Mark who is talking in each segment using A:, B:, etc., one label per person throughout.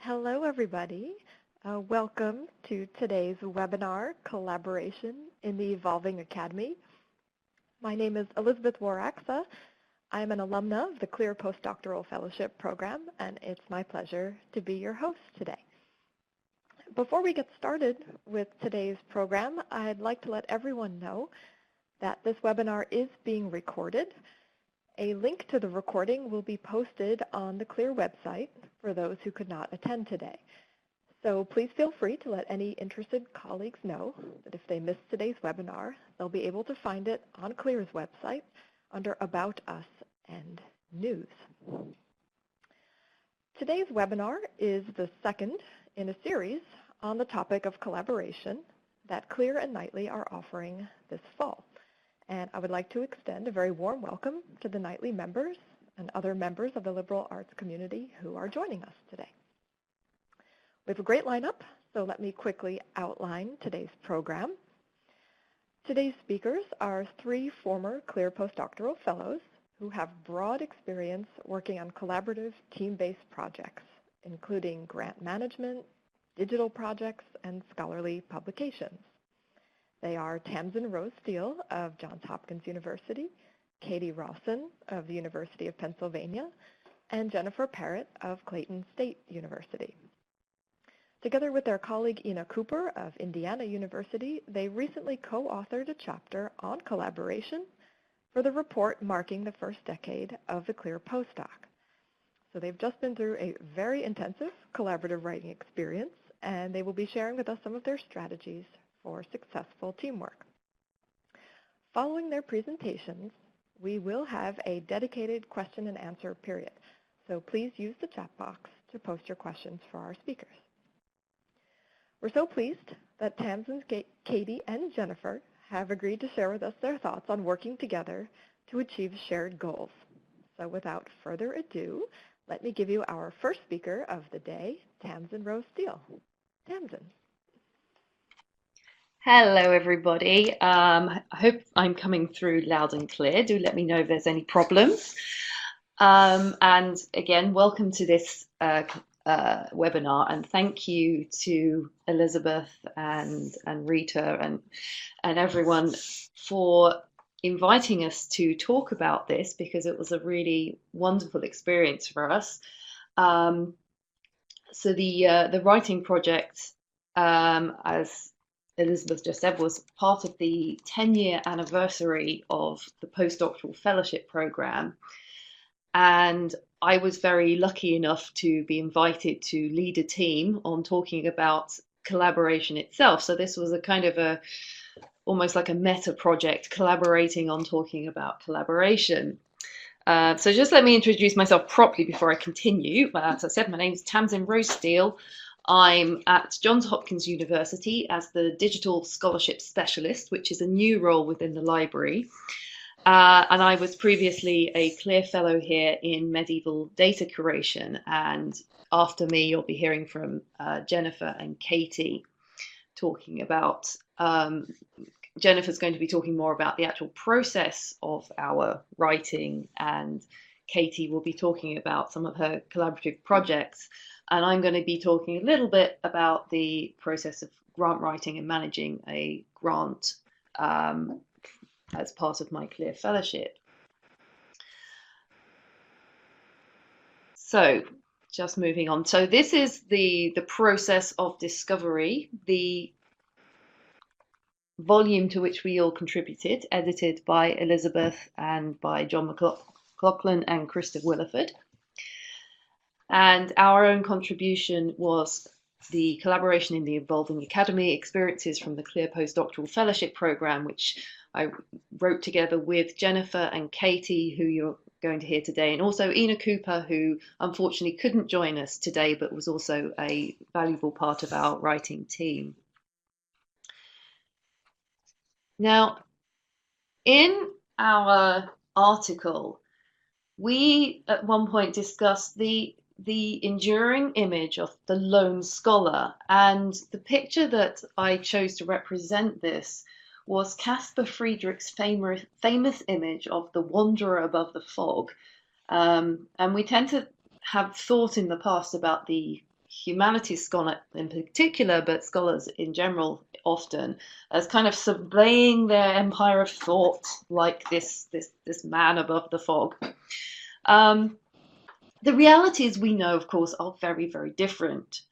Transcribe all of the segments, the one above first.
A: Hello, everybody. Welcome to today's webinar, Collaboration in the Evolving Academy. My name is Elizabeth Waraxa. I'm an alumna of the CLEAR Postdoctoral Fellowship Program, and it's my pleasure to be your host today. Before we get started with today's program, I'd like to let everyone know that this webinar is being recorded. A link to the recording will be posted on the CLEAR website for those who could not attend today. So please feel free to let any interested colleagues know that if they missed today's webinar, they'll be able to find it on CLEAR's website under About Us and News. Today's webinar is the second in a series on the topic of collaboration that CLEAR and NITLE are offering this fall. And I would like to extend a very warm welcome to the NITLE members and other members of the liberal arts community who are joining us today. We have a great lineup, so let me quickly outline today's program. Today's speakers are three former CLEAR postdoctoral fellows who have broad experience working on collaborative team-based projects, including grant management, digital projects, and scholarly publications. They are Tamsyn Rose-Steel of Johns Hopkins University, Katie Rawson of the University of Pennsylvania, and Jennifer Parrot of Clayton State University. Together with their colleague Inna Kouper of Indiana University, they recently co-authored a chapter on collaboration for the report marking the first decade of the CLEAR postdoc. So they've just been through a very intensive collaborative writing experience, and they will be sharing with us some of their strategies for successful teamwork. Following their presentations, we will have a dedicated question and answer period, so please use the chat box to post your questions for our speakers. We're so pleased that Tamsyn, Katie, and Jennifer have agreed to share with us their thoughts on working together to achieve shared goals. So without further ado, let me give you our first speaker of the day, Tamsyn Rose-Steel. Tamsyn.
B: Hello, everybody. I hope I'm coming through loud and clear. Do let me know if there's any problems. And again, welcome to this webinar, and thank you to Elizabeth and Rita and everyone for inviting us to talk about this, because it was a really wonderful experience for us. So the writing project, as Elizabeth just said, was part of the 10-year anniversary of the postdoctoral fellowship program. And I was very lucky enough to be invited to lead a team on talking about collaboration itself. So this was a kind of almost like a meta project, collaborating on talking about collaboration. So just let me introduce myself properly before I continue. As I said, my name is Tamsyn Rose-Steel. I'm at Johns Hopkins University as the Digital Scholarship Specialist, which is a new role within the library. And I was previously a CLEAR Fellow here in medieval data curation. And after me, you'll be hearing from Jennifer and Katie talking about, Jennifer's going to be talking more about the actual process of our writing, and Katie will be talking about some of her collaborative projects. And I'm going to be talking a little bit about the process of grant writing and managing a grant as part of my CLEAR Fellowship. So just moving on. So this is the process of discovery, the volume to which we all contributed, edited by Elizabeth and by John McLaughlin and Krista Williford. And our own contribution was the collaboration in the Evolving Academy, experiences from the CLEAR Postdoctoral Fellowship Program, which I wrote together with Jennifer and Katie, who you're going to hear today, and also Inna Kouper, who unfortunately couldn't join us today, but was also a valuable part of our writing team. Now, in our article, we at one point discussed the enduring image of the lone scholar, and the picture that I chose to represent this was Caspar Friedrich's famous image of the wanderer above the fog. And we tend to have thought in the past about the humanities scholar in particular, but scholars in general often, as kind of surveying their empire of thought like this man above the fog. The realities we know, of course, are very, very different.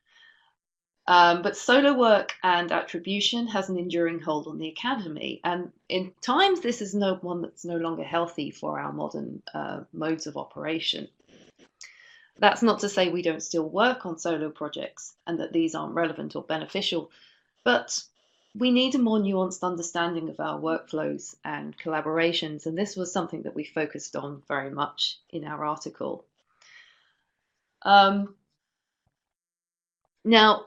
B: But solo work and attribution has an enduring hold on the academy, and in times this is one that's no longer healthy for our modern modes of operation. That's not to say we don't still work on solo projects and that these aren't relevant or beneficial, but we need a more nuanced understanding of our workflows and collaborations, and this was something that we focused on very much in our article. Now,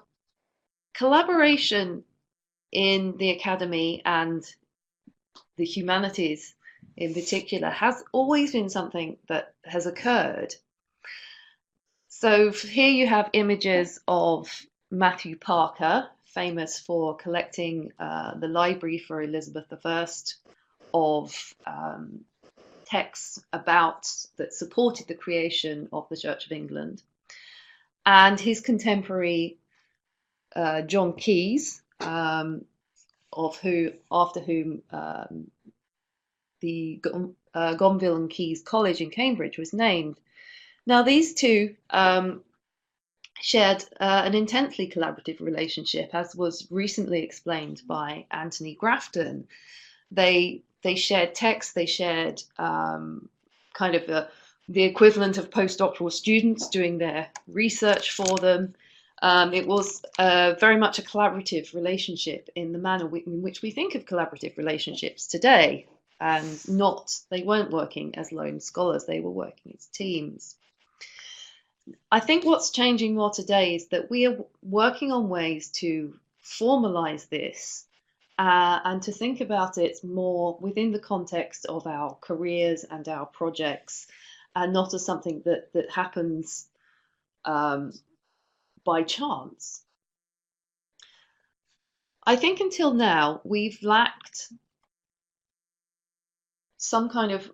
B: collaboration in the academy and the humanities in particular has always been something that has occurred. So here you have images of Matthew Parker, famous for collecting the library for Elizabeth I of texts that supported the creation of the Church of England, and his contemporary John Keyes, after whom the Gonville and Keyes College in Cambridge was named. Now, these two shared an intensely collaborative relationship, as was recently explained by Anthony Grafton. They shared texts, they shared kind of the equivalent of postdoctoral students doing their research for them. It was very much a collaborative relationship in the manner in which we think of collaborative relationships today, and they weren't working as lone scholars, they were working as teams. I think what's changing more today is that we are working on ways to formalize this and to think about it more within the context of our careers and our projects, and not as something that happens by chance. I think until now we've lacked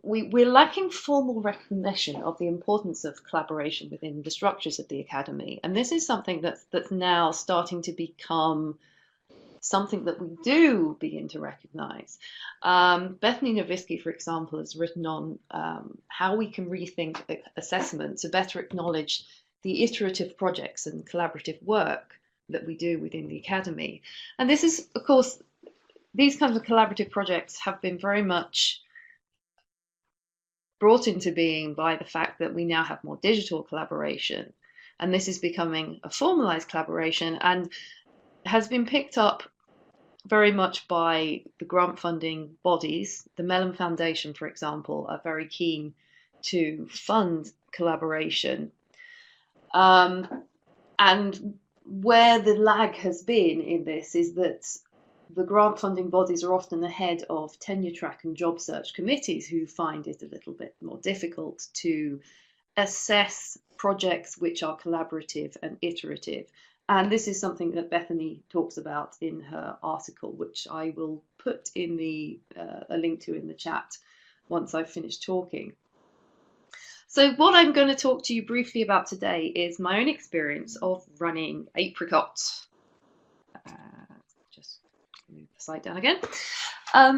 B: we're lacking formal recognition of the importance of collaboration within the structures of the academy, and this is something that's now starting to become something that we do begin to recognize. Bethany Nowicki, for example, has written on how we can rethink assessment to better acknowledge the iterative projects and collaborative work that we do within the academy. And this is, of course, these kinds of collaborative projects have been very much brought into being by the fact that we now have more digital collaboration, and this is becoming a formalized collaboration and has been picked up very much by the grant funding bodies. The Mellon Foundation, for example, are very keen to fund collaboration. And where the lag has been in this is that the grant funding bodies are often ahead of tenure track and job search committees, who find it a little bit more difficult to assess projects which are collaborative and iterative. And this is something that Bethany talks about in her article, which I will put in a link to in the chat once I've finished talking. So what I'm going to talk to you briefly about today is my own experience of running Apricot. Just move the slide down again.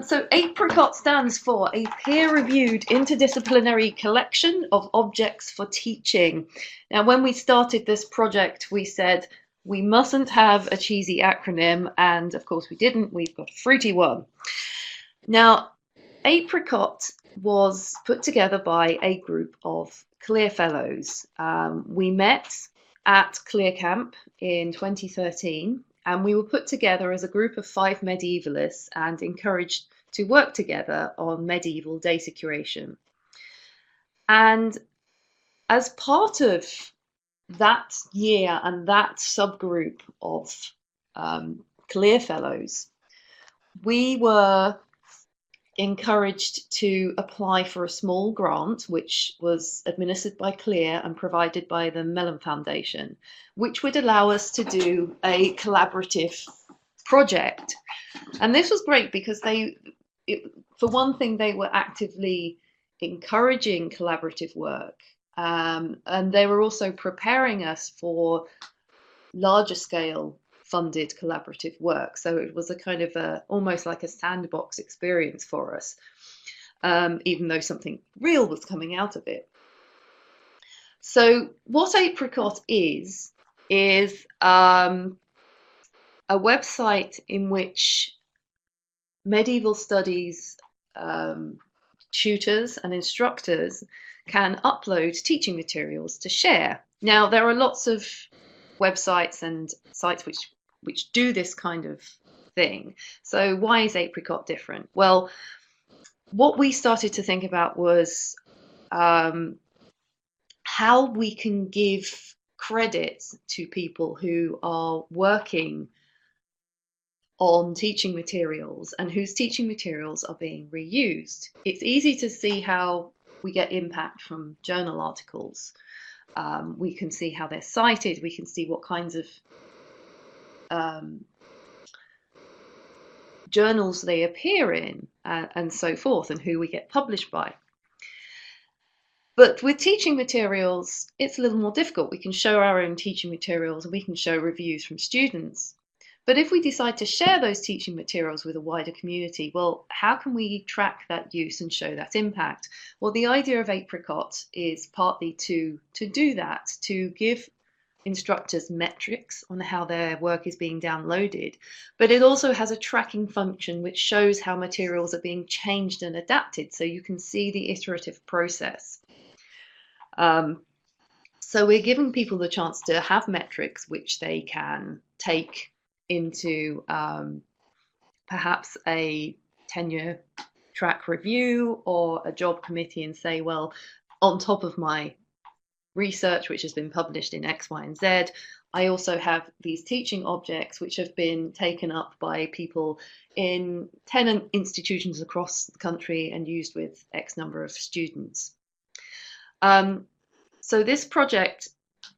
B: So Apricot stands for a peer-reviewed interdisciplinary collection of objects for teaching. Now, when we started this project, we said we mustn't have a cheesy acronym, and of course we didn't. We've got a fruity one. Now, Apricot was put together by a group of CLEAR Fellows. We met at CLEAR Camp in 2013, and we were put together as a group of 5 medievalists and encouraged to work together on medieval data curation. And as part of that year and that subgroup of CLEAR Fellows, we were encouraged to apply for a small grant, which was administered by CLEAR and provided by the Mellon Foundation, which would allow us to do a collaborative project. And this was great because for one thing, they were actively encouraging collaborative work, and they were also preparing us for larger scale funded collaborative work. So it was a kind of almost like a sandbox experience for us, even though something real was coming out of it. So what Apricot is a website in which medieval studies tutors and instructors can upload teaching materials to share. Now, there are lots of websites and sites which do this kind of thing. So why is Apricot different? Well, what we started to think about was how we can give credit to people who are working on teaching materials and whose teaching materials are being reused. It's easy to see how we get impact from journal articles. We can see how they're cited. We can see what kinds of journals they appear in, and so forth, and who we get published by. But with teaching materials, it's a little more difficult. We can show our own teaching materials and we can show reviews from students. But if we decide to share those teaching materials with a wider community, well, how can we track that use and show that impact? Well, the idea of Apricot is partly to do that, to give instructors metrics on how their work is being downloaded, but it also has a tracking function which shows how materials are being changed and adapted, so you can see the iterative process. So we're giving people the chance to have metrics which they can take into perhaps a tenure track review or a job committee and say, well, on top of my research which has been published in X, Y, and Z, I also have these teaching objects which have been taken up by people in 10 institutions across the country and used with X number of students. So this project,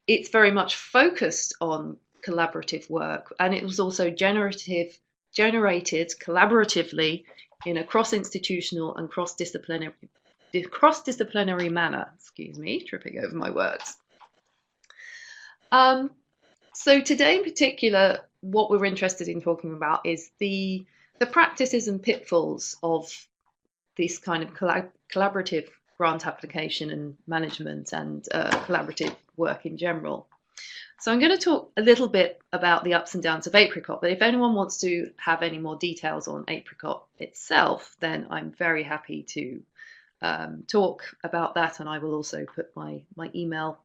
B: it's very much focused on collaborative work, and it was also generated collaboratively in a cross-institutional and cross-disciplinary manner. Excuse me, tripping over my words. So today in particular, what we're interested in talking about is the practices and pitfalls of this kind of collaborative grant application and management and collaborative work in general. So I'm going to talk a little bit about the ups and downs of Apricot, but if anyone wants to have any more details on Apricot itself, then I'm very happy to talk about that, and I will also put my email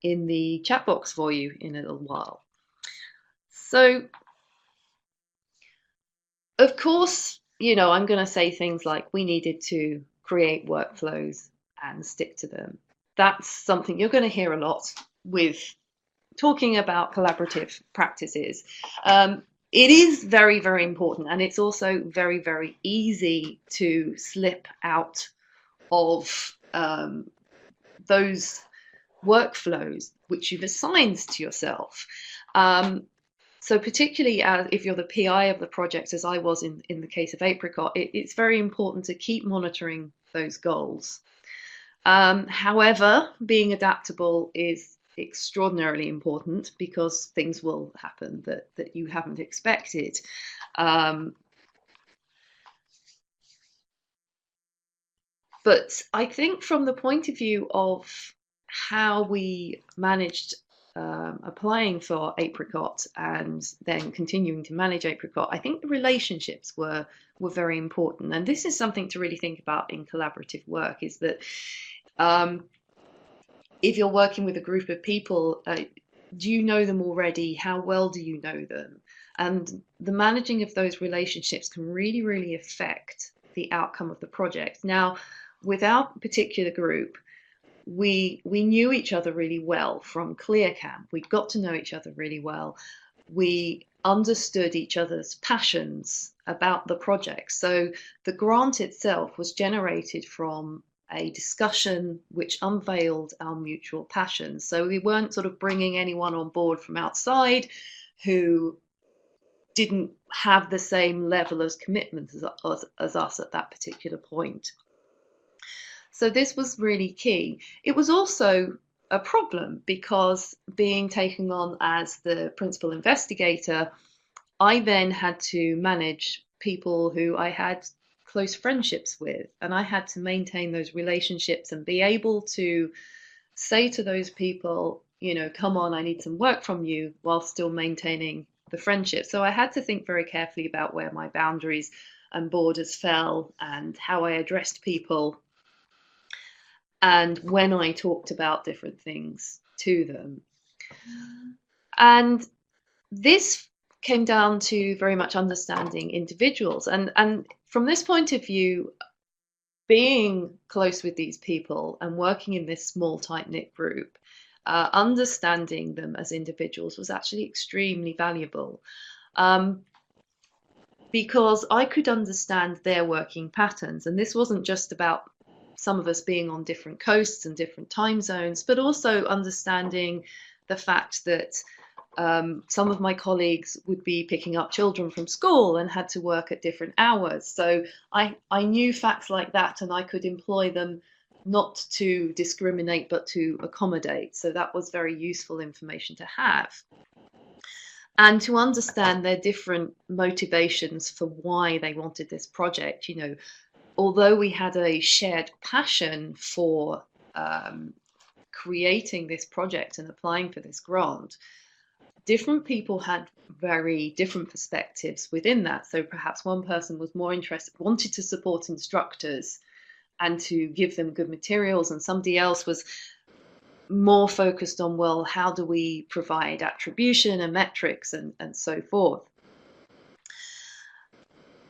B: in the chat box for you in a little while. So, of course, you know, I'm going to say things like we needed to create workflows and stick to them. That's something you're going to hear a lot with talking about collaborative practices. It is very, very important, and it's also very, very easy to slip out of those workflows which you've assigned to yourself. So particularly if you're the PI of the project, as I was in the case of Apricot, it's very important to keep monitoring those goals. However, being adaptable is extraordinarily important because things will happen that you haven't expected. But I think from the point of view of how we managed applying for Apricot and then continuing to manage Apricot, I think the relationships were very important. And this is something to really think about in collaborative work, is that if you're working with a group of people, do you know them already? How well do you know them? And the managing of those relationships can really, really affect the outcome of the project. Now, with our particular group, we knew each other really well from ClearCamp. We'd got to know each other really well. We understood each other's passions about the project. So the grant itself was generated from a discussion which unveiled our mutual passions. So we weren't sort of bringing anyone on board from outside who didn't have the same level of commitment as us at that particular point. So this was really key. It was also a problem, because being taken on as the principal investigator, I then had to manage people who I had close friendships with, and I had to maintain those relationships and be able to say to those people, you know, come on, I need some work from you, while still maintaining the friendship. So I had to think very carefully about where my boundaries and borders fell, and how I addressed people, and when I talked about different things to them. And this came down to very much understanding individuals. And from this point of view, being close with these people and working in this small, tight-knit group, understanding them as individuals was actually extremely valuable, because I could understand their working patterns. And this wasn't just about some of us being on different coasts and different time zones, but also understanding the fact that some of my colleagues would be picking up children from school and had to work at different hours. So I knew facts like that, and I could employ them not to discriminate, but to accommodate. So that was very useful information to have. And to understand their different motivations for why they wanted this project. You know, although we had a shared passion for creating this project and applying for this grant, different people had very different perspectives within that. So perhaps one person was more interested, wanted to support instructors and to give them good materials, and somebody else was more focused on, well, how do we provide attribution and metrics and so forth.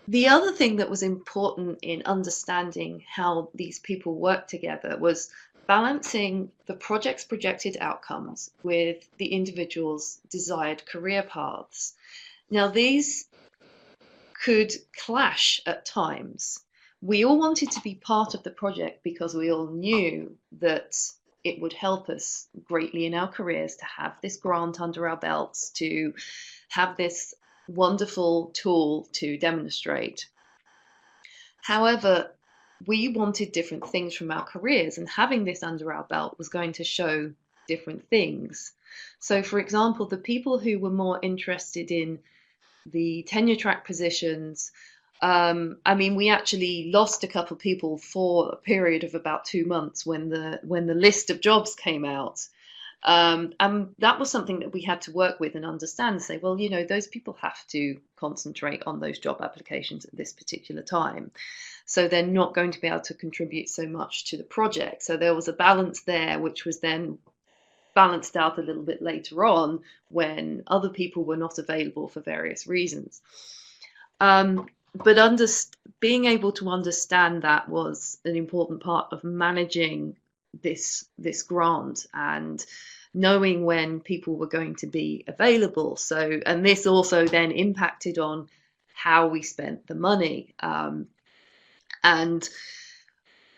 B: The other thing that was important in understanding how these people work together was balancing the project's projected outcomes with the individual's desired career paths. Now, these could clash at times. We all wanted to be part of the project because we all knew that it would help us greatly in our careers to have this grant under our belts, to have this wonderful tool to demonstrate. However, we wanted different things from our careers, and having this under our belt was going to show different things. So, for example, the people who were more interested in the tenure track positions, I mean, we actually lost a couple of people for a period of about 2 months when the list of jobs came out. And that was something that we had to work with and understand, say, well, you know, those people have to concentrate on those job applications at this particular time. So they're not going to be able to contribute so much to the project. So there was a balance there, which was then balanced out a little bit later on when other people were not available for various reasons. But being able to understand that was an important part of managing this grant, and knowing when people were going to be available. So, and this also then impacted on how we spent the money. And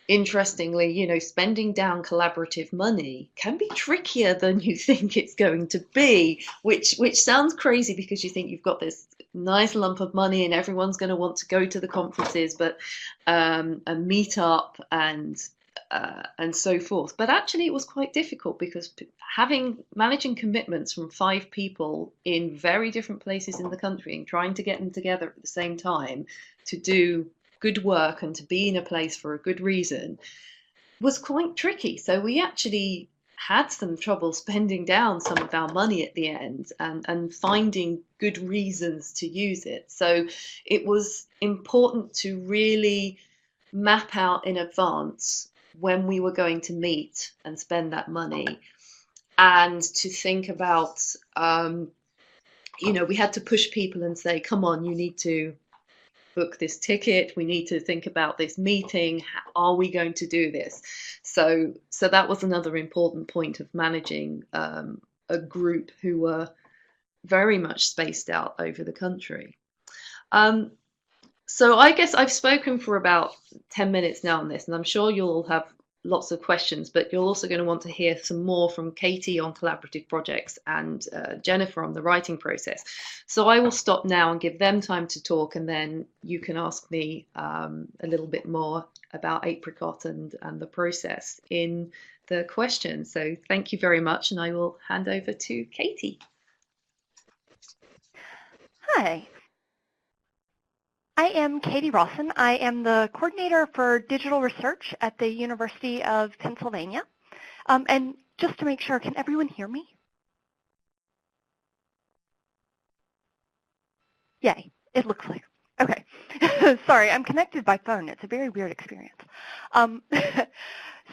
B: interestingly, you know, spending down collaborative money can be trickier than you think it's going to be, which sounds crazy, because you think you've got this nice lump of money and everyone's going to want to go to the conferences, but and meet up and so forth. But actually, it was quite difficult, because managing commitments from 5 people in very different places in the country and trying to get them together at the same time to do good work and to be in a place for a good reason was quite tricky. So we actually had some trouble spending down some of our money at the end, and finding good reasons to use it. So it was important to really map out in advance when we were going to meet and spend that money, and to think about, you know, we had to push people and say, come on, you need to book this ticket, we need to think about this meeting, are we going to do this? So that was another important point of managing a group who were very much spaced out over the country. So I guess I've spoken for about 10 minutes now on this, and I'm sure you'll have lots of questions, but you're also going to want to hear some more from Katie on collaborative projects and Jennifer on the writing process. So I will stop now and give them time to talk, and then you can ask me a little bit more about Apricot and the process in the question. So thank you very much, and I will hand over to Katie.
C: Hi, I am Katie Rawson. I am the coordinator for digital research at the University of Pennsylvania. And just to make sure, can everyone hear me? Yay, it looks like. Okay. Sorry, I'm connected by phone. It's a very weird experience.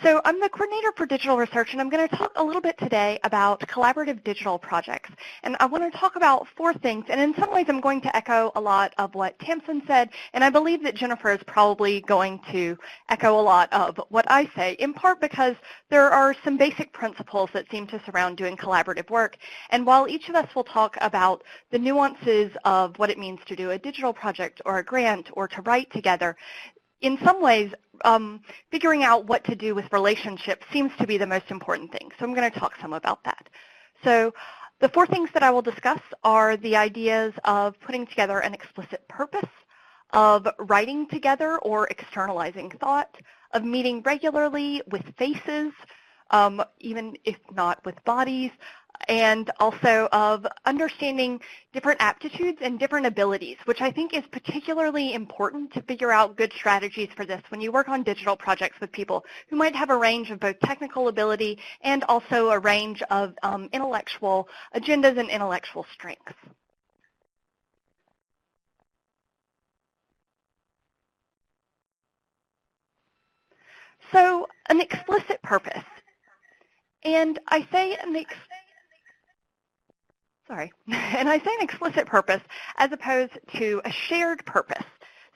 C: So I'm the coordinator for digital research, and I'm going to talk a little bit today about collaborative digital projects. And I want to talk about 4 things, and in some ways I'm going to echo a lot of what Tamsyn said, and I believe that Jennifer is probably going to echo a lot of what I say, in part because there are some basic principles that seem to surround doing collaborative work. And while each of us will talk about the nuances of what it means to do a digital project or a grant or to write together, in some ways, figuring out what to do with relationships seems to be the most important thing. So I'm going to talk some about that. So the 4 things that I will discuss are the ideas of putting together an explicit purpose, of writing together or externalizing thought, of meeting regularly with faces, even if not with bodies, and also of understanding different aptitudes and different abilities, which I think is particularly important to figure out good strategies for this when you work on digital projects with people who might have a range of both technical ability and also a range of intellectual agendas and intellectual strengths. So an explicit purpose. And I say an explicit purpose as opposed to a shared purpose.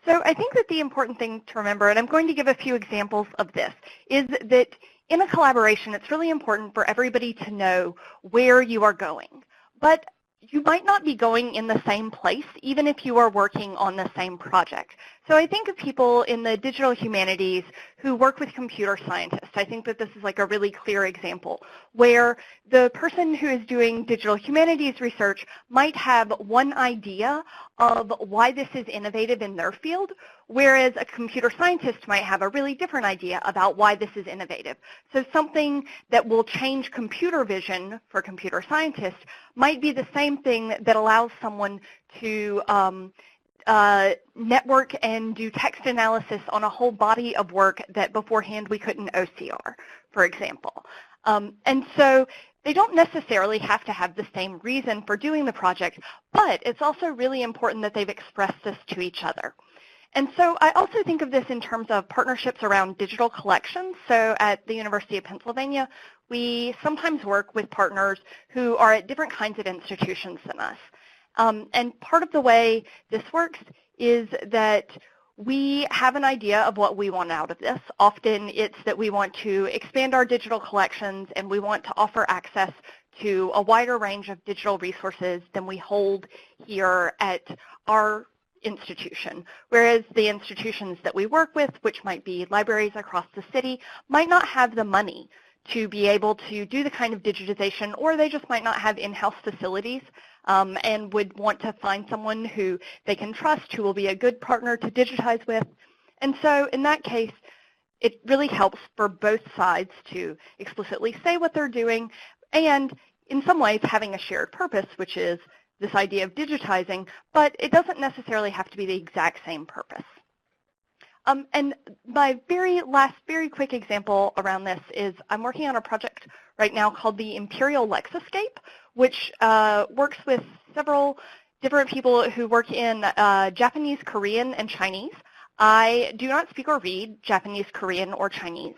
C: So I think that the important thing to remember, and I'm going to give a few examples of this, is that in a collaboration, it's really important for everybody to know where you are going. But you might not be going in the same place, even if you are working on the same project. So I think of people in the digital humanities who work with computer scientists. I think that this is like a really clear example where the person who is doing digital humanities research might have one idea of why this is innovative in their field, whereas a computer scientist might have a really different idea about why this is innovative. So something that will change computer vision for computer scientists might be the same thing that allows someone to network and do text analysis on a whole body of work that beforehand we couldn't OCR, for example. And so they don't necessarily have to have the same reason for doing the project, but it's also really important that they've expressed this to each other. And so I also think of this in terms of partnerships around digital collections. So at the University of Pennsylvania, we sometimes work with partners who are at different kinds of institutions than us. And part of the way this works is that we have an idea of what we want out of this. Often it's that we want to expand our digital collections and we want to offer access to a wider range of digital resources than we hold here at our institution, whereas the institutions that we work with, which might be libraries across the city, might not have the money to be able to do the kind of digitization, or they just might not have in-house facilities and would want to find someone who they can trust, who will be a good partner to digitize with. And so in that case, it really helps for both sides to explicitly say what they're doing and in some ways having a shared purpose, which is this idea of digitizing, but it doesn't necessarily have to be the exact same purpose. And my very quick example around this is I'm working on a project right now called the Imperial Lexiscape, which works with several different people who work in Japanese, Korean, and Chinese. I do not speak or read Japanese, Korean, or Chinese,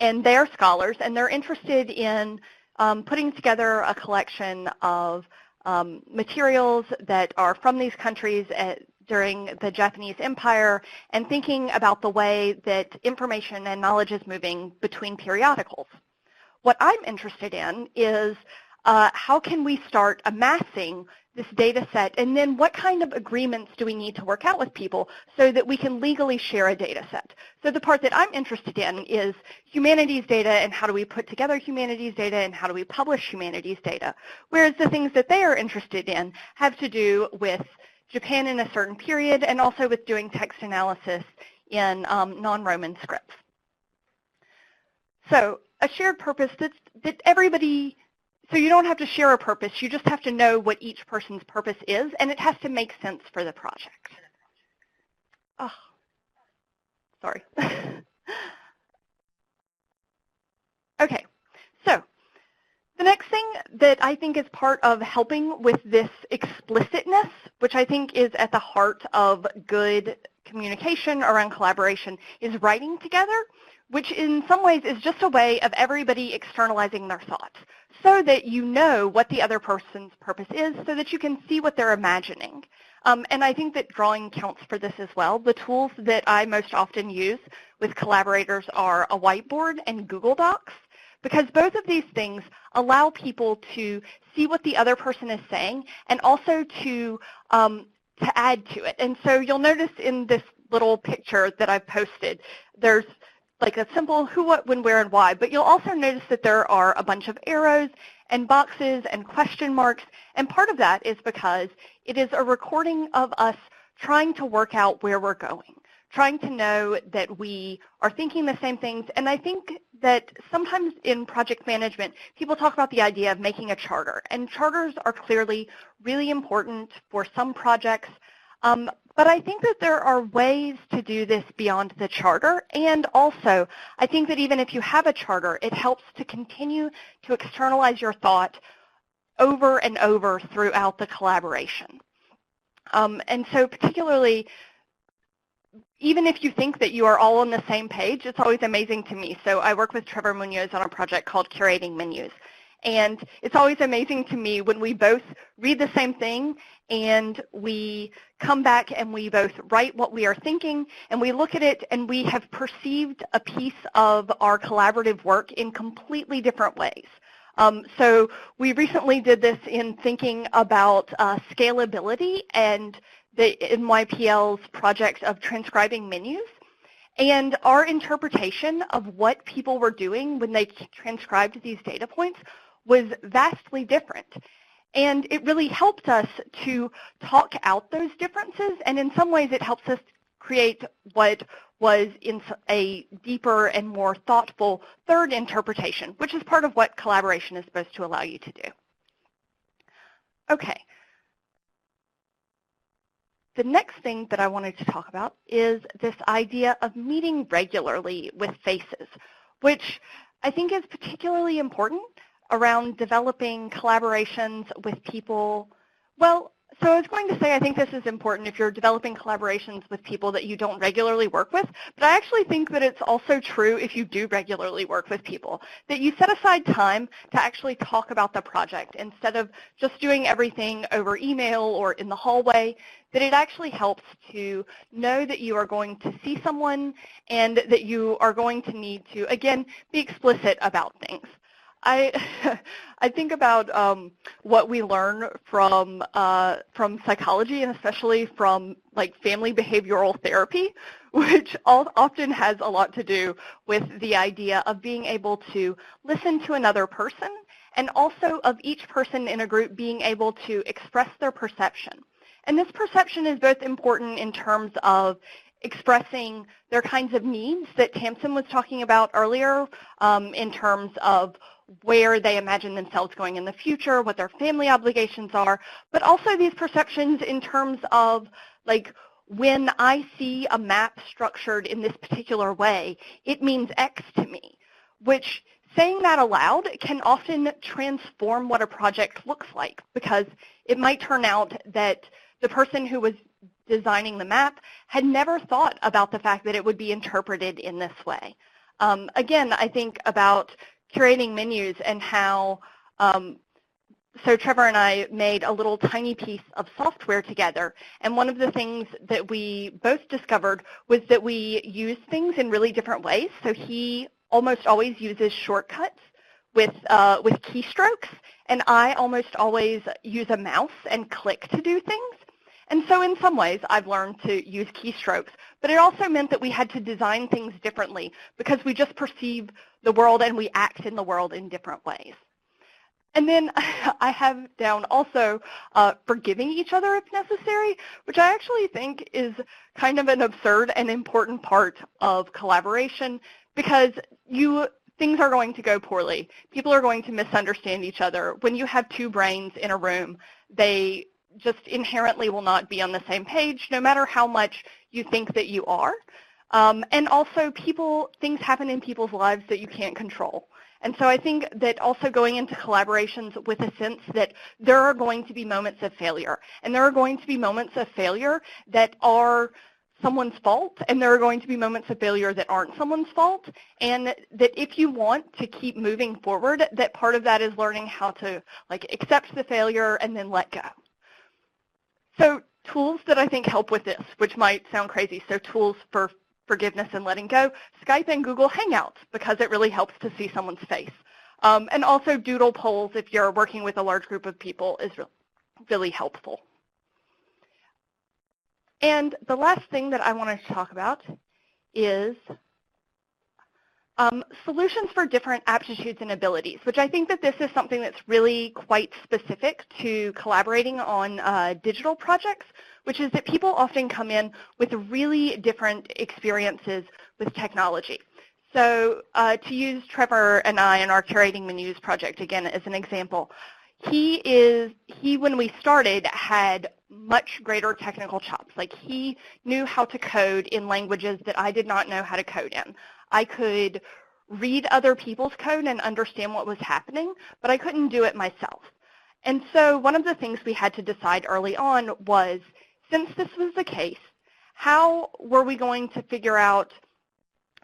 C: and they are scholars, and they're interested in putting together a collection of materials that are from these countries during the Japanese Empire and thinking about the way that information and knowledge is moving between periodicals. What I'm interested in is how can we start amassing this data set, and then what kind of agreements do we need to work out with people so that we can legally share a data set? So the part that I'm interested in is humanities data and how do we put together humanities data and how do we publish humanities data, whereas the things that they are interested in have to do with Japan in a certain period and also with doing text analysis in non-Roman scripts. So a shared purpose that everybody, so you don't have to share a purpose, you just have to know what each person's purpose is, and it has to make sense for the project. Oh, sorry. Okay, so the next thing that I think is part of helping with this explicitness, which I think is at the heart of good communication around collaboration, is writing together, which in some ways is just a way of everybody externalizing their thoughts so that you know what the other person's purpose is, so that you can see what they're imagining. And I think that drawing counts for this as well. The tools that I most often use with collaborators are a whiteboard and Google Docs, because both of these things allow people to see what the other person is saying and also to add to it. And so you'll notice in this little picture that I've posted, there's like a simple who, what, when, where, and why, but you'll also notice that there are a bunch of arrows and boxes and question marks, and part of that is because it is a recording of us trying to work out where we're going, trying to know that we are thinking the same things. And I think that sometimes in project management, people talk about the idea of making a charter, and charters are clearly really important for some projects, but I think that there are ways to do this beyond the charter, and also I think that even if you have a charter, it helps to continue to externalize your thought over and over throughout the collaboration. And so particularly, even if you think that you are all on the same page, it's always amazing to me. So I work with Trevor Munoz on a project called Curating Menus. And it's always amazing to me when we both read the same thing and we come back and we both write what we are thinking and we look at it and we have perceived a piece of our collaborative work in completely different ways. So we recently did this in thinking about scalability and the NYPL's project of transcribing menus. And our interpretation of what people were doing when they transcribed these data points was vastly different. And it really helped us to talk out those differences, and in some ways it helps us create what was in a deeper and more thoughtful third interpretation, which is part of what collaboration is supposed to allow you to do. Okay. The next thing that I wanted to talk about is this idea of meeting regularly with faces, which I think is particularly important around developing collaborations with people. Well, so I was going to say I think this is important if you're developing collaborations with people that you don't regularly work with, but I actually think that it's also true if you do regularly work with people, that you set aside time to actually talk about the project instead of just doing everything over email or in the hallway, that it actually helps to know that you are going to see someone and that you are going to need to, again, be explicit about things. I think about what we learn from psychology, and especially from like family behavioral therapy, which often has a lot to do with the idea of being able to listen to another person, and also of each person in a group being able to express their perception. And this perception is both important in terms of expressing their kinds of needs that Tamsyn was talking about earlier, in terms of where they imagine themselves going in the future, what their family obligations are, but also these perceptions in terms of, like, when I see a map structured in this particular way, it means X to me, which saying that aloud can often transform what a project looks like, because it might turn out that the person who was designing the map had never thought about the fact that it would be interpreted in this way. Again, I think about curating menus and how, so Trevor and I made a little tiny piece of software together, and one of the things that we both discovered was that we use things in really different ways. So he almost always uses shortcuts with keystrokes, and I almost always use a mouse and click to do things. And so in some ways, I've learned to use keystrokes, but it also meant that we had to design things differently because we just perceive the world and we act in the world in different ways. And then I have down also forgiving each other if necessary, which I actually think is kind of an absurd and important part of collaboration, because you things are going to go poorly. People are going to misunderstand each other. When you have two brains in a room, they just inherently will not be on the same page, no matter how much you think that you are. And also, things happen in people's lives that you can't control. And so I think that also going into collaborations with a sense that there are going to be moments of failure, and there are going to be moments of failure that are someone's fault, and there are going to be moments of failure that aren't someone's fault, and that if you want to keep moving forward, that part of that is learning how to accept the failure and then let go. So tools that I think help with this, which might sound crazy, so tools for forgiveness and letting go, Skype and Google Hangouts, because it really helps to see someone's face. And also doodle polls, if you're working with a large group of people, is really helpful. And the last thing that I wanted to talk about is solutions for different aptitudes and abilities, which I think that this is something that's really quite specific to collaborating on digital projects, which is that people often come in with really different experiences with technology. So to use Trevor and I in our Curating Menus project again as an example, he when we started had much greater technical chops. He knew how to code in languages that I did not know how to code in. I could read other people's code and understand what was happening, but I couldn't do it myself. And so one of the things we had to decide early on was, since this was the case, how were we going to figure out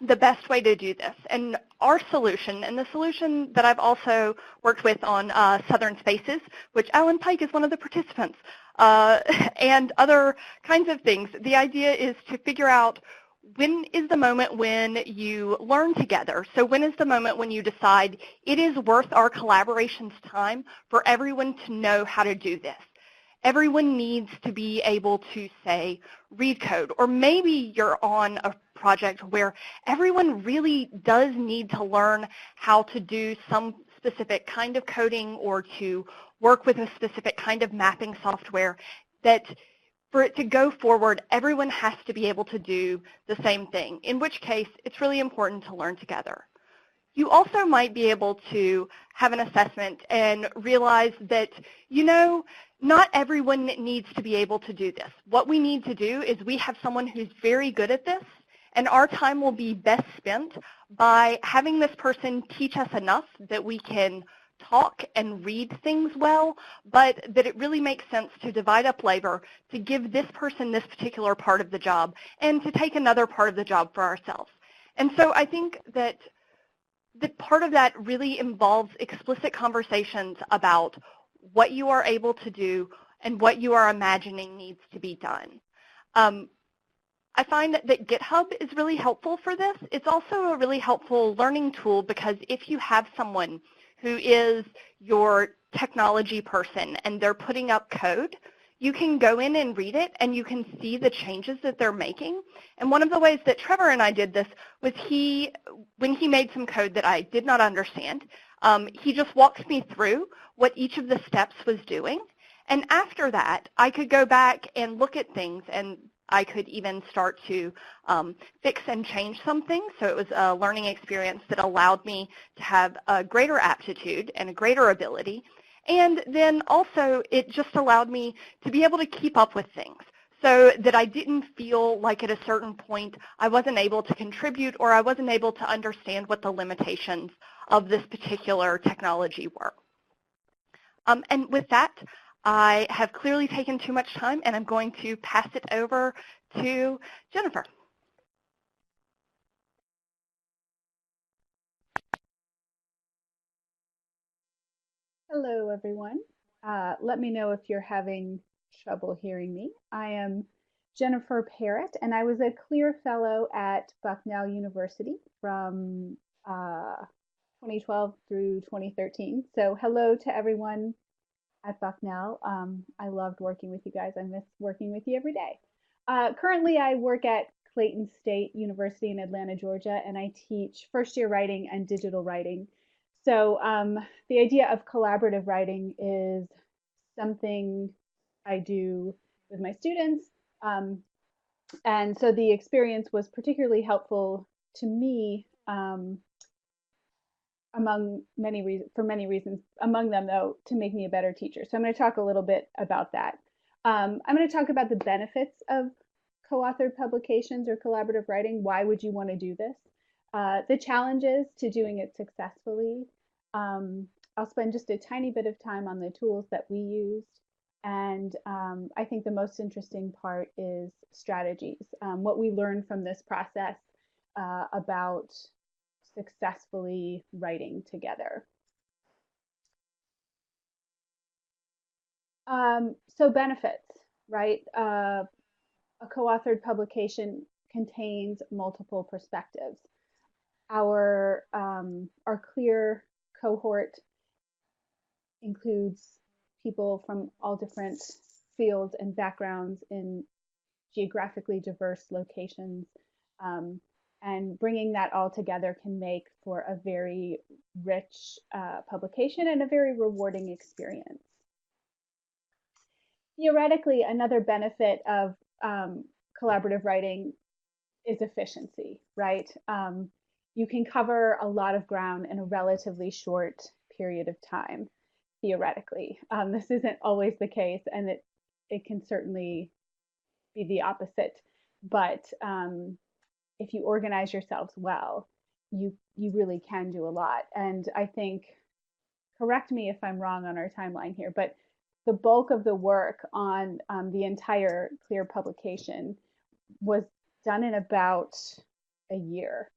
C: the best way to do this? And our solution, and the solution that I've also worked with on Southern Spaces, which Alan Pike is one of the participants, and other kinds of things, the idea is to figure out when is the moment when you learn together. So when is the moment when you decide it is worth our collaboration's time for everyone to know how to do this? Everyone needs to be able to, say, read code. Or maybe you're on a project where everyone really does need to learn how to do some specific kind of coding or to work with a specific kind of mapping software, that for it to go forward, everyone has to be able to do the same thing, in which case it's really important to learn together. You also might be able to have an assessment and realize that, not everyone needs to be able to do this. What we need to do is we have someone who's very good at this, and our time will be best spent by having this person teach us enough that we can talk and read things well, but that it really makes sense to divide up labor, to give this person this particular part of the job, and to take another part of the job for ourselves. And so I think that part of that really involves explicit conversations about what you are able to do and what you are imagining needs to be done. I find that GitHub is really helpful for this. It's also a really helpful learning tool, because if you have someone who is your technology person and they're putting up code, you can go in and read it and you can see the changes that they're making. And one of the ways that Trevor and I did this was when he made some code that I did not understand, he just walked me through what each of the steps was doing. And after that, I could go back and look at things, and I could even start to fix and change some things. So it was a learning experience that allowed me to have a greater aptitude and a greater ability. And then also it just allowed me to be able to keep up with things, so that I didn't feel like at a certain point I wasn't able to contribute, or I wasn't able to understand what the limitations of this particular technology were. And with that, I have clearly taken too much time, and I'm going to pass it over to Jennifer.
D: Hello, everyone. Let me know if you're having trouble hearing me. I am Jennifer Parrot, and I was a CLEAR Fellow at Bucknell University from 2012 through 2013. So hello to everyone at Bucknell. I loved working with you guys. I miss working with you every day. Currently, I work at Clayton State University in Atlanta, Georgia, and I teach first-year writing and digital writing. So the idea of collaborative writing is something I do with my students. And so the experience was particularly helpful to me for many reasons, among them though, to make me a better teacher. So I'm going to talk a little bit about that. I'm going to talk about the benefits of co-authored publications or collaborative writing. Why would you want to do this? The challenges to doing it successfully. I'll spend just a tiny bit of time on the tools that we used. And I think the most interesting part is strategies, what we learned from this process about successfully writing together. So benefits, right? A co-authored publication contains multiple perspectives. Our CLEAR cohort includes people from all different fields and backgrounds in geographically diverse locations. And bringing that all together can make for a very rich publication and a very rewarding experience. Theoretically, another benefit of collaborative writing is efficiency, right? You can cover a lot of ground in a relatively short period of time, theoretically. This isn't always the case, and it can certainly be the opposite. But if you organize yourselves well, you really can do a lot. And I think, correct me if I'm wrong on our timeline here, but the bulk of the work on the entire CLEAR publication was done in about a year.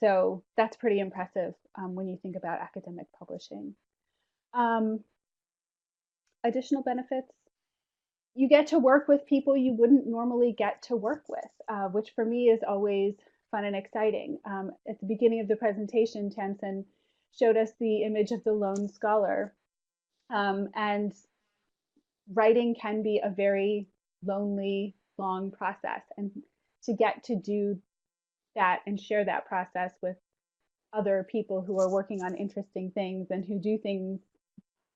D: So that's pretty impressive when you think about academic publishing. Additional benefits. You get to work with people you wouldn't normally get to work with, which for me is always fun and exciting. At the beginning of the presentation, Tamsyn showed us the image of the lone scholar. And writing can be a very lonely, long process. And to get to do that and share that process with other people who are working on interesting things and who do things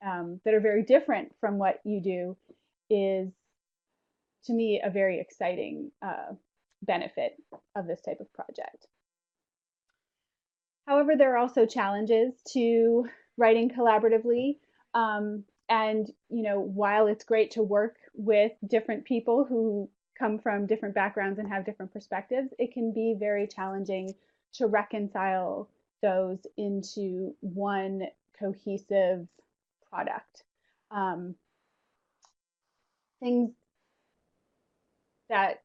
D: that are very different from what you do is, to me, a very exciting benefit of this type of project. However, there are also challenges to writing collaboratively. And while it's great to work with different people who come from different backgrounds and have different perspectives, it can be very challenging to reconcile those into one cohesive product. Things that,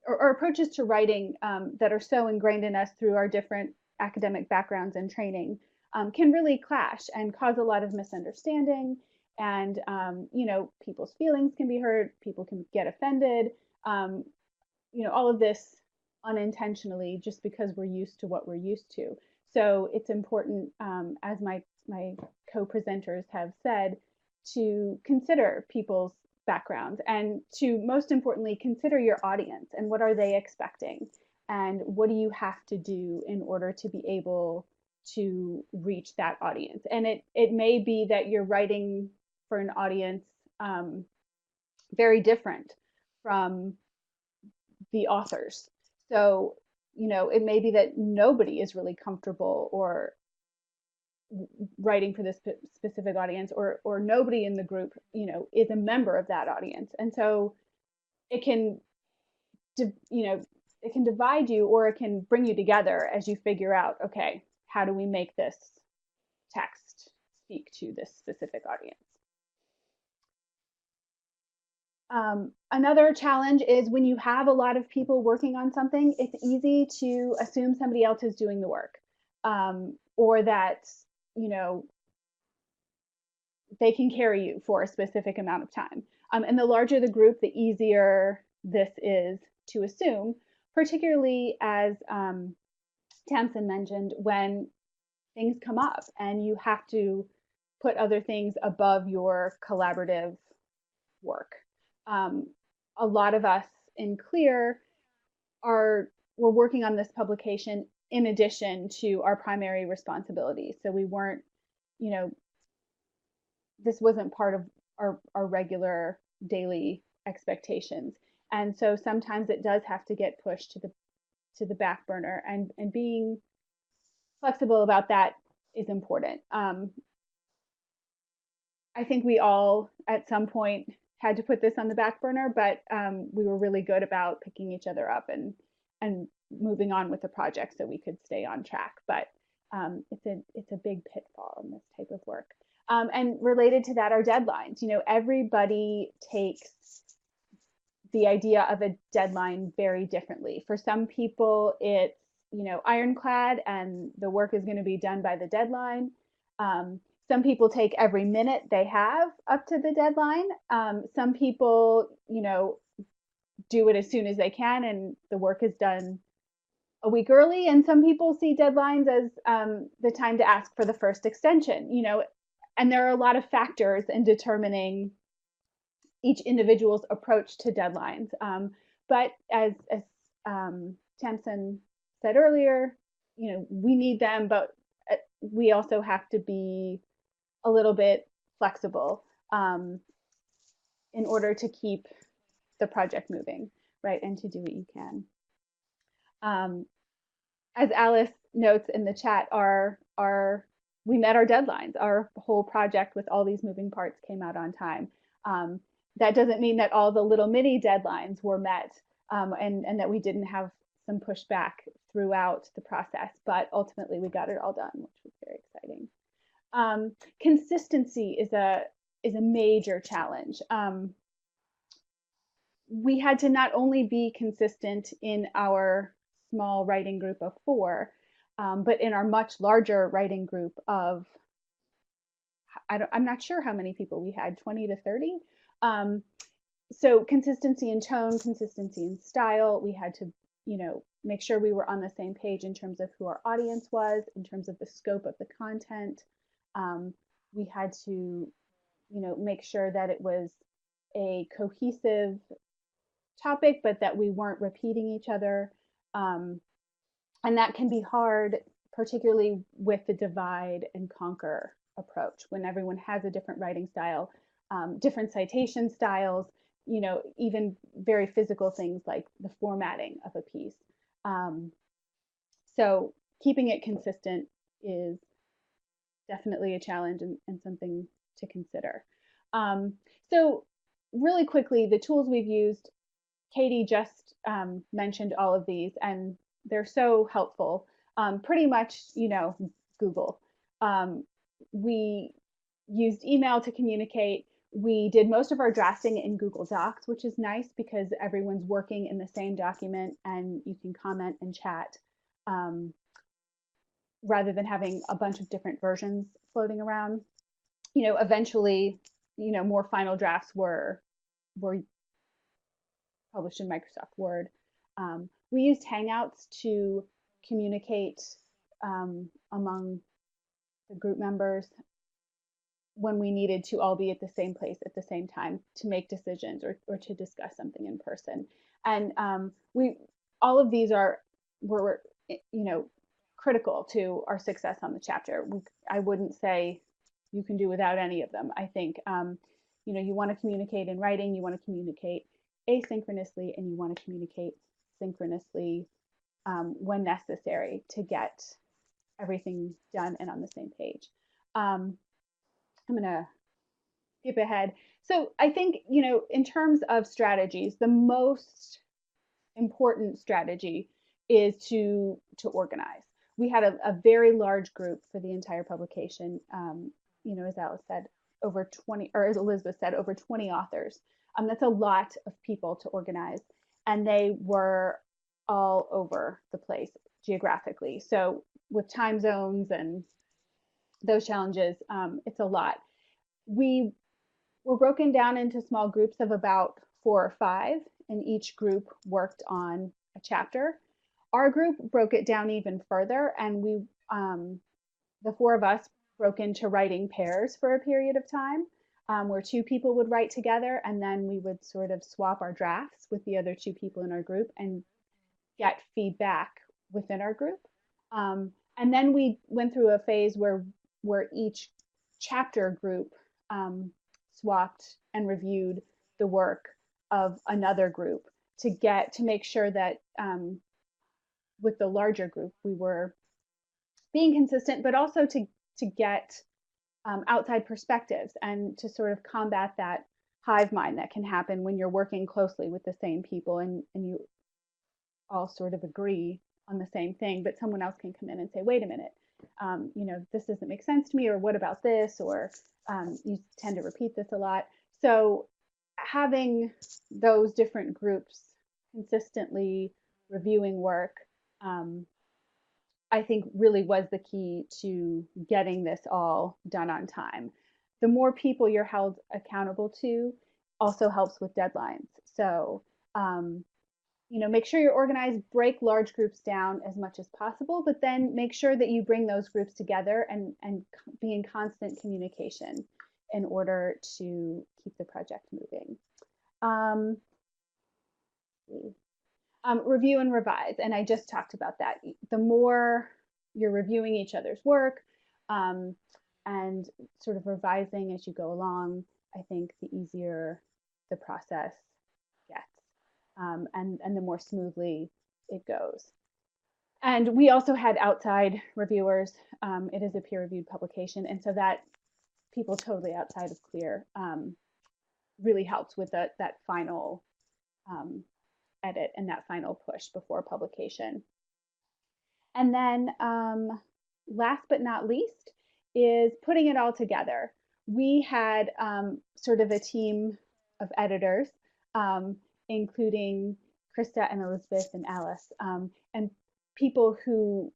D: or approaches to writing that are so ingrained in us through our different academic backgrounds and training can really clash and cause a lot of misunderstanding. And people's feelings can be hurt, people can get offended, all of this unintentionally just because we're used to what we're used to. So it's important, as my co-presenters have said, to consider people's backgrounds and to, most importantly, consider your audience and what are they expecting and what do you have to do in order to be able to reach that audience. And it may be that you're writing for an audience very different from the authors. So, it may be that nobody is really comfortable or writing for this specific audience, or nobody in the group, is a member of that audience. And so it can, it can divide you, or it can bring you together as you figure out, okay, how do we make this text speak to this specific audience? Another challenge is when you have a lot of people working on something, it's easy to assume somebody else is doing the work, or that, they can carry you for a specific amount of time. And the larger the group, the easier this is to assume, particularly as Tamsyn mentioned, when things come up and you have to put other things above your collaborative work. A lot of us in CLEAR we're working on this publication in addition to our primary responsibilities. So we weren't, this wasn't part of our regular daily expectations. And so sometimes it does have to get pushed to the back burner, and being flexible about that is important. I think we all at some point had to put this on the back burner, but we were really good about picking each other up and moving on with the project so we could stay on track. But it's a big pitfall in this type of work. And related to that are deadlines. You know, everybody takes the idea of a deadline very differently. For some people, it's, you know, ironclad and the work is going to be done by the deadline. Some people take every minute they have up to the deadline. Some people, you know, do it as soon as they can and the work is done a week early. And some people see deadlines as the time to ask for the first extension, you know, and there are a lot of factors in determining each individual's approach to deadlines. But as Tamsyn said earlier, you know, we need them, but we also have to be a little bit flexible in order to keep the project moving, right, and to do what you can. As Alice notes in the chat, we met our deadlines. Our whole project with all these moving parts came out on time. That doesn't mean that all the little mini deadlines were met and that we didn't have some pushback throughout the process, but ultimately we got it all done, which was very exciting. Consistency is a major challenge. We had to not only be consistent in our small writing group of 4, but in our much larger writing group of, I'm not sure how many people we had, 20 to 30. So consistency in tone, consistency in style. We had to, you know, make sure we were on the same page in terms of who our audience was, in terms of the scope of the content. We had to, you know, make sure that it was a cohesive topic, but that we weren't repeating each other. And that can be hard, particularly with the divide and conquer approach, when everyone has a different writing style, different citation styles, you know, even very physical things like the formatting of a piece. So keeping it consistent is definitely a challenge and something to consider. So really quickly, the tools we've used, Katie just mentioned all of these, and they're so helpful. Pretty much, you know, Google. We used email to communicate. We did most of our drafting in Google Docs, which is nice because everyone's working in the same document and you can comment and chat rather than having a bunch of different versions floating around. You know, eventually, you know, more final drafts were published in Microsoft Word. We used Hangouts to communicate among the group members when we needed to all be at the same place at the same time to make decisions or to discuss something in person. And all of these were, you know, critical to our success on the chapter. I wouldn't say you can do without any of them. I think, you know, you want to communicate in writing, you want to communicate asynchronously, and you want to communicate synchronously when necessary to get everything done and on the same page. I'm gonna skip ahead. So I think, you know, in terms of strategies, the most important strategy is to organize. We had a very large group for the entire publication. You know, as Alice said, over 20, or as Elizabeth said, over 20 authors. That's a lot of people to organize, and they were all over the place geographically. So with time zones and those challenges, it's a lot. We were broken down into small groups of about 4 or 5, and each group worked on a chapter. Our group broke it down even further, and we, the 4 of us, broke into writing pairs for a period of time, where 2 people would write together, and then we would sort of swap our drafts with the other 2 people in our group and get feedback within our group. And then we went through a phase where each chapter group swapped and reviewed the work of another group to make sure that with the larger group we were being consistent, but also to get outside perspectives and to sort of combat that hive mind that can happen when you're working closely with the same people and you all sort of agree on the same thing, but someone else can come in and say, wait a minute, this doesn't make sense to me, or what about this, or you tend to repeat this a lot. So having those different groups consistently reviewing work, I think really was the key to getting this all done on time. The more people you're held accountable to also helps with deadlines. So, make sure you're organized, break large groups down as much as possible, but then make sure that you bring those groups together and be in constant communication in order to keep the project moving. Review and revise, and I just talked about that. The more you're reviewing each other's work and sort of revising as you go along, I think the easier the process gets, and the more smoothly it goes. And we also had outside reviewers. It is a peer-reviewed publication, and so that people totally outside of CLEAR really helped with that final edit and that final push before publication. And then last but not least is putting it all together. We had sort of a team of editors, including Krista and Elizabeth and Alice, and people who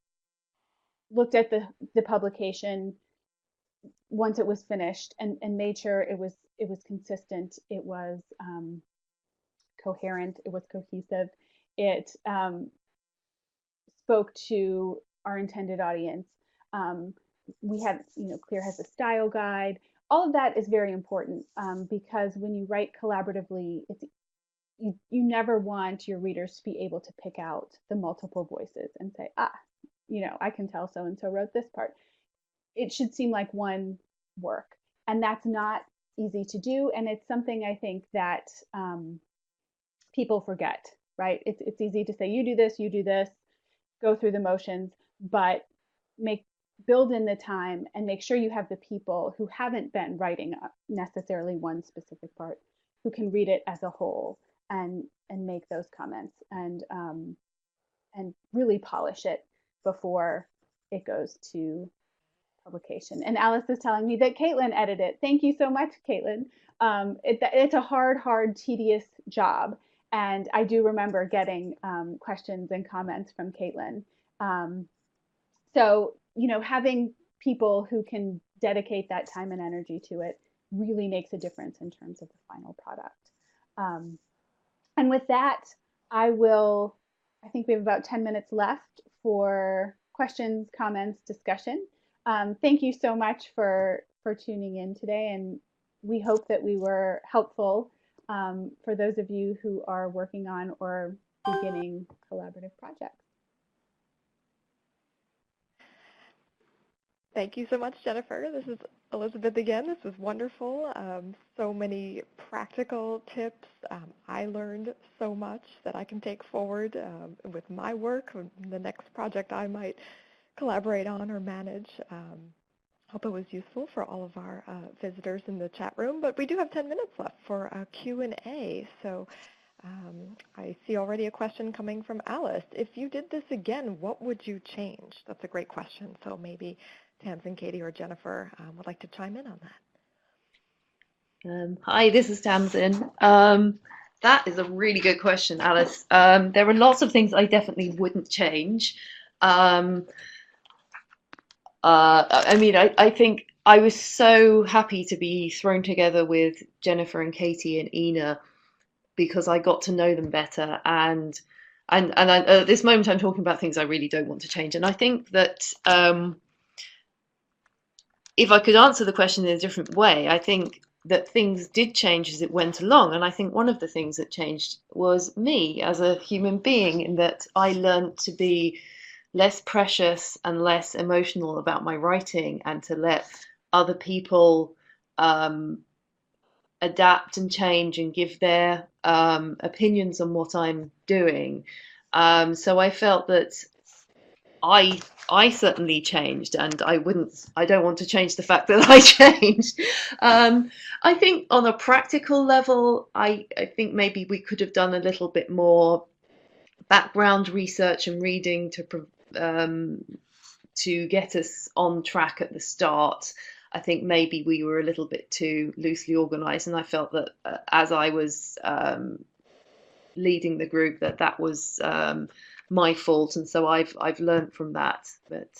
D: looked at the publication once it was finished and made sure it was consistent, it was coherent, it was cohesive, it spoke to our intended audience. We have, CLEAR has a style guide. All of that is very important because when you write collaboratively, you never want your readers to be able to pick out the multiple voices and say, I can tell so-and-so wrote this part. It should seem like one work, and that's not easy to do, and it's something I think that people forget, right? It's easy to say, you do this, go through the motions, but build in the time and make sure you have the people who haven't been writing necessarily one specific part, who can read it as a whole and make those comments and really polish it before it goes to publication. And Alice is telling me that Caitlin edited it. Thank you so much, Caitlin. It's a hard, tedious job. And I do remember getting questions and comments from Caitlin. So, having people who can dedicate that time and energy to it really makes a difference in terms of the final product. And with that, I think we have about 10 minutes left for questions, comments, discussion. Thank you so much for tuning in today, and we hope that we were helpful for those of you who are working on or beginning collaborative projects.
A: Thank you so much, Jennifer. This is Elizabeth again. This was wonderful. So many practical tips. I learned so much that I can take forward with my work, the next project I might collaborate on or manage. Hope it was useful for all of our visitors in the chat room, but we do have 10 minutes left for a Q&A. So I see already a question coming from Alice. If you did this again, what would you change? That's a great question. So maybe Tamsyn, Katie, or Jennifer would like to chime in on that.
B: Hi, this is Tamsyn. That is a really good question, Alice. There are lots of things I definitely wouldn't change. I think I was so happy to be thrown together with Jennifer and Katie and Inna because I got to know them better. And at this moment, I'm talking about things I really don't want to change. And I think that if I could answer the question in a different way, I think that things did change as it went along. And I think one of the things that changed was me as a human being, in that I learned to be less precious and less emotional about my writing and to let other people adapt and change and give their opinions on what I'm doing. So I felt that I certainly changed, and I don't want to change the fact that I changed. I think on a practical level, I think maybe we could have done a little bit more background research and reading to get us on track at the start. I think maybe we were a little bit too loosely organized, and I felt that as I was leading the group, that was my fault, and so I've learned from that. But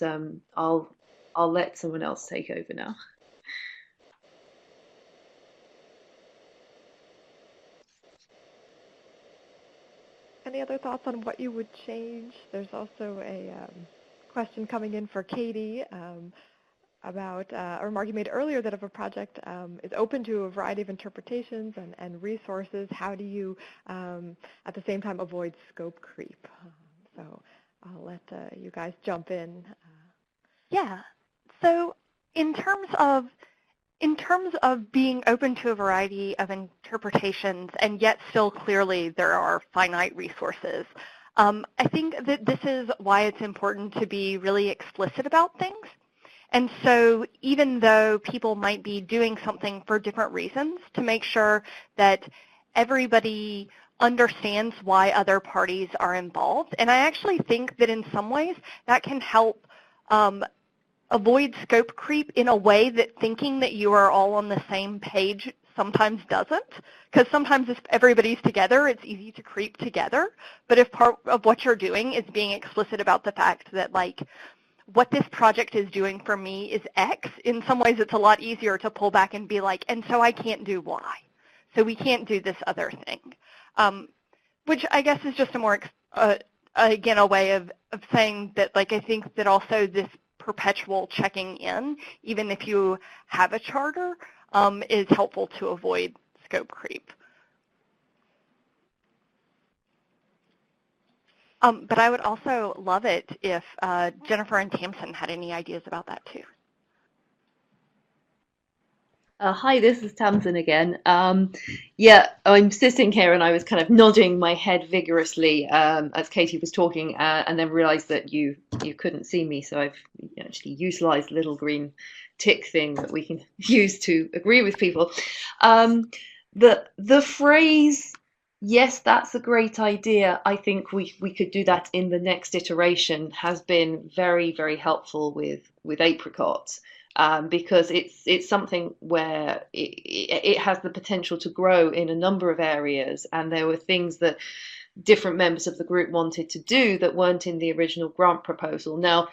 B: I'll let someone else take over now.
A: Any other thoughts on what you would change? There's also a question coming in for Katie about a remark you made earlier that if a project is open to a variety of interpretations and resources, how do you at the same time avoid scope creep? So I'll let you guys jump in.
C: Yeah. So in terms of being open to a variety of interpretations, and yet still clearly there are finite resources, I think that this is why it's important to be really explicit about things. And so even though people might be doing something for different reasons, to make sure that everybody understands why other parties are involved. And I actually think that in some ways that can help avoid scope creep in a way that thinking that you are all on the same page sometimes doesn't, because sometimes if everybody's together, it's easy to creep together. But if part of what you're doing is being explicit about the fact that, like, what this project is doing for me is X, in some ways it's a lot easier to pull back and be like, and so I can't do Y. So we can't do this other thing, which I guess is just a more, again, a way of saying that, like, I think that also this perpetual checking in, even if you have a charter, is helpful to avoid scope creep. But I would also love it if Jennifer and Tamsyn had any ideas about that too.
B: Hi, this is Tamsyn again. Yeah, I'm sitting here and I was kind of nodding my head vigorously as Katie was talking, and then realized that you couldn't see me, so I've actually utilized the little green tick thing that we can use to agree with people. The phrase, yes, that's a great idea, I think we could do that in the next iteration, has been very, very helpful with Apricot. Because it's something where it has the potential to grow in a number of areas, and there were things that different members of the group wanted to do that weren't in the original grant proposal. Now,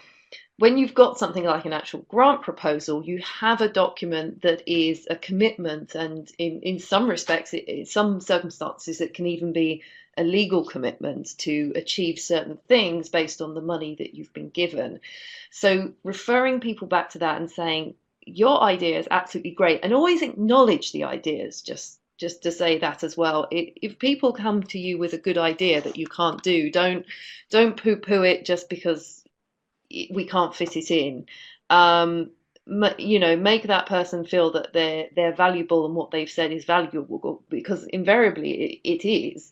B: when you've got something like an actual grant proposal, you have a document that is a commitment, and in some respects, in some circumstances, it can even be a legal commitment to achieve certain things based on the money that you've been given. So referring people back to that and saying, your idea is absolutely great, and always acknowledge the ideas, just to say that as well. If people come to you with a good idea that you can't do, don't poo-poo it just because we can't fit it in. Make that person feel that they're valuable and what they've said is valuable, because invariably it is.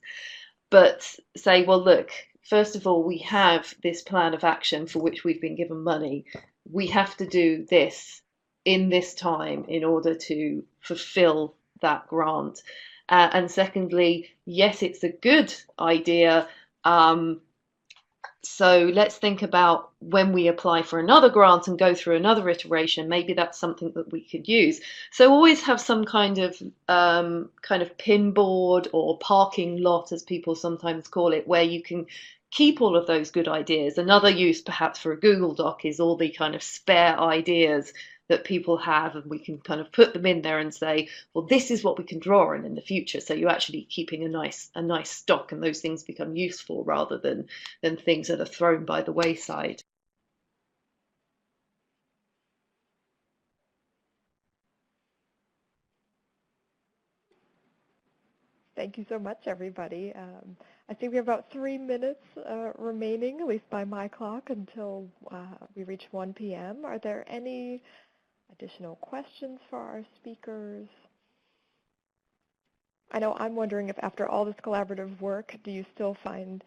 B: But say, well, look, first of all, we have this plan of action for which we've been given money. We have to do this in this time in order to fulfill that grant. And secondly, yes, it's a good idea. So let's think about when we apply for another grant and go through another iteration, maybe that's something that we could use. So always have some kind of pin board or parking lot, as people sometimes call it, where you can keep all of those good ideas. Another use perhaps for a Google Doc is all the kind of spare ideas that people have, and we can kind of put them in there and say, well, this is what we can draw on in the future. So you're actually keeping a nice stock, and those things become useful rather than things that are thrown by the wayside.
A: Thank you so much, everybody. I think we have about 3 minutes remaining, at least by my clock, until we reach 1 p.m. Are there any additional questions for our speakers? I know I'm wondering if after all this collaborative work, do you still find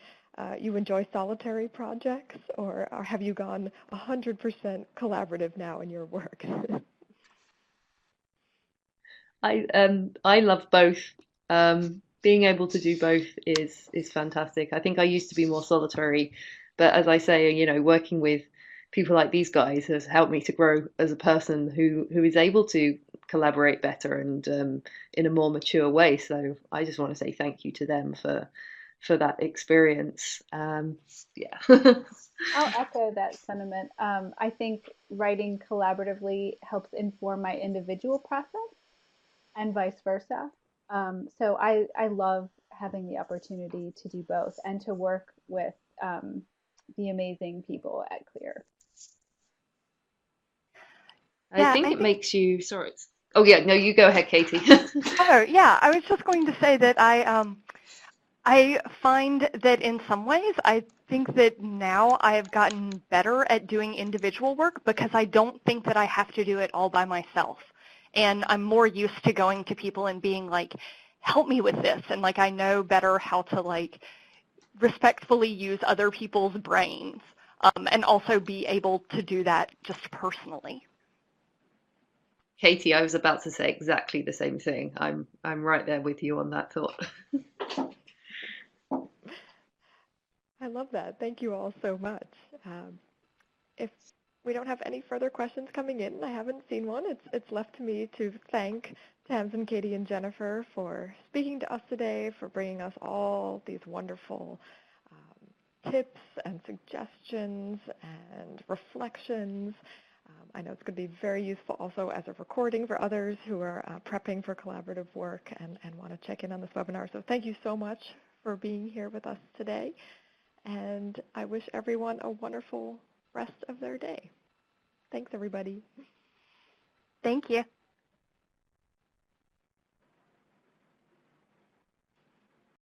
A: you enjoy solitary projects, or have you gone 100% collaborative now in your work?
B: I love both. Being able to do both is fantastic. I think I used to be more solitary, but as I say, you know, working with people like these guys has helped me to grow as a person who is able to collaborate better and in a more mature way. So I just want to say thank you to them for that experience. Yeah.
D: I'll echo that sentiment. I think writing collaboratively helps inform my individual process and vice versa. So I love having the opportunity to do both and to work with the amazing people at CLEAR.
B: I think it makes you, sorry. Oh yeah, no, you go ahead, Katie.
C: Oh yeah, I was just going to say that I find that in some ways, I think that now I have gotten better at doing individual work because I don't think that I have to do it all by myself. And I'm more used to going to people and being like, help me with this. And like, I know better how to like respectfully use other people's brains and also be able to do that just personally.
B: Katie, I was about to say exactly the same thing. I'm right there with you on that thought.
A: I love that. Thank you all so much. If we don't have any further questions coming in, I haven't seen one, it's left to me to thank Tamsyn, Katie, and Jennifer for speaking to us today, for bringing us all these wonderful tips and suggestions and reflections. I know it's going to be very useful also as a recording for others who are prepping for collaborative work and want to check in on this webinar. So thank you so much for being here with us today. And I wish everyone a wonderful rest of their day. Thanks, everybody.
C: Thank you.